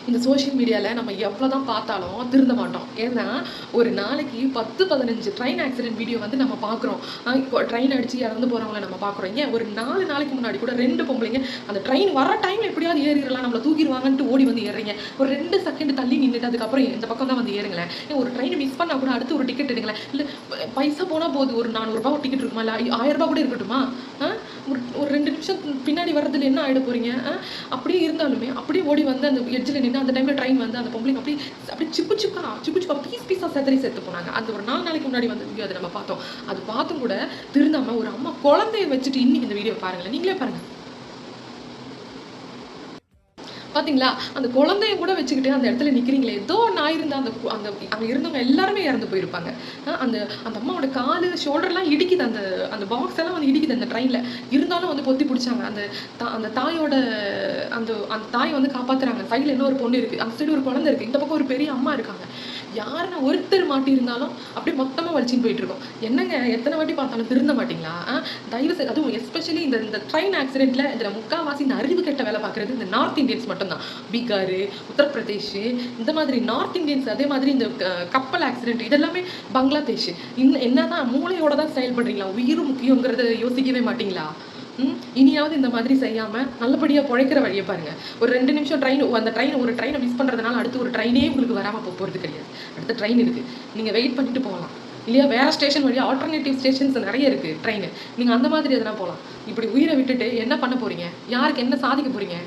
இந்த சோஷியல் மீடியாவில் நம்ம எவ்வளோ தான் பார்த்தாலும் திருந்த மாட்டோம். ஏன்னா ஒரு நாளைக்கு 10-15 ட்ரெயின் ஆக்சிடென்ட் வீடியோ வந்து நம்ம பார்க்குறோம். ட்ரெயின் அடித்து இறந்து போகிறவங்கள நம்ம பார்க்குறோம். ஏன் ஒரு 4 நாளைக்கு முன்னாடி கூட 2 பொம்பளைங்க அந்த ட்ரெயின் வர டைமில் எப்படியாவது ஏறிடலாம், நம்மளை தூக்கிடுவாங்கன்ட்டு ஓடி வந்து ஏறுறீங்க. ஒரு 2 செகண்ட் தள்ளி நின்றுட்டு அதுக்கப்புறம் இந்த பக்கம் தான் வந்து ஏறுங்களேன். ஒரு ட்ரெயின் மிஸ் பண்ணால் கூட அடுத்து ஒரு டிக்கெட் எடுங்களேன். இல்லை பைசா போனால் போகுது, ஒரு 400 ரூபா ஒரு டிக்கெட் இருக்குமா, இல்லை 1000 ரூபா கூட இருக்கட்டுமா? ஒரு 2 நிமிஷம் பின்னாடி வர்றதுல என்ன ஆகிட போகிறீங்க? அப்படியே இருந்தாலுமே அப்படியே ஓடி வந்து அந்த எட்ஜில் நின்று அந்த டைமில் ட்ரெயின் வந்து அந்த பொம்பளைங்க அப்படி சிப்பு சிப்பா பீஸாக செத்து போனாங்க. அந்த ஒரு 4 நாளைக்கு முன்னாடி வந்து வீடியோ அதை நம்ம பார்த்தோம். அது பார்த்தும் கூட திருந்தாமல் ஒரு அம்மா குழந்தைய வச்சுட்டு இன்னைக்கு இந்த வீடியோ பாருங்களேன், நீங்களே பாருங்கள். பார்த்தீங்களா, அந்த குழந்தைய கூட வச்சுக்கிட்டு அந்த இடத்துல நிற்கிறீங்களே. ஏதோ ஒன்று ஆயிருந்தா அந்த அந்த அங்கே இருந்தவங்க எல்லாருமே இறந்து போயிருப்பாங்க. அந்த அந்த அம்மாவோட காலு ஷோல்டர்லாம் இடிக்குது, அந்த அந்த பாக்ஸ் எல்லாம் வந்து இடிக்குது அந்த ட்ரெயினில். இருந்தாலும் வந்து பொத்தி பிடிச்சாங்க. அந்த தாயோட அந்த தாயை வந்து காப்பாற்றுறாங்க. சைடில் இன்னொரு பொண்ணு இருக்குது, அந்த சைடு ஒரு குழந்தை இருக்குது, இந்த பக்கம் ஒரு பெரிய அம்மா இருக்காங்க. யாருன்னா ஒருத்தர் மாட்டியிருந்தாலும் அப்படியே மொத்தமாக வலிச்சின்னு போயிட்டு இருக்கோம். என்னங்க எத்தனை வாட்டி பார்த்தாலும் திருந்த மாட்டிங்களா? தயவு செய்து, அதுவும் எஸ்பெஷலி இந்த ட்ரெயின் ஆக்சிடென்ட்டில் இதில் முக்கால்வாசி இந்த அறிவு கெட்ட வேலை பார்க்குறது இந்த நார்த் இந்தியன்ஸ் மட்டும்தான். பீகார், உத்தரப்பிரதேஷ், இந்த மாதிரி நார்த் இந்தியன்ஸ். அதே மாதிரி இந்த கப்பல் ஆக்சிடென்ட் இதெல்லாமே பங்களாதேஷ். என்னதான் மூளையோட தான் செயல்படுறீங்களா? உயிர் முக்கியங்கிறத யோசிக்கவே மாட்டிங்களா? இனியாவது இந்த மாதிரி செய்யாமல் நல்லபடியாக பிழைக்கிற வழியை பாருங்கள். ஒரு 2 நிமிஷம் ஒரு ட்ரெயினை மிஸ் பண்ணுறதுனால அடுத்து ஒரு ட்ரெயினே உங்களுக்கு வராமல் போகிறது கிடையாது. அடுத்த ட்ரெயின் இருக்குது, நீங்கள் வெயிட் பண்ணிட்டு போகலாம் இல்லையா? வேறு ஸ்டேஷன் வழியாக ஆல்டர்னேட்டிவ் ஸ்டேஷன்ஸ் நிறைய இருக்குது ட்ரெயின். நீங்கள் அந்த மாதிரி எதனா போகலாம். இப்படி உயிரை விட்டுட்டு என்ன பண்ண போகிறீங்க? யாருக்கு என்ன சாதிக்க போகிறீங்க?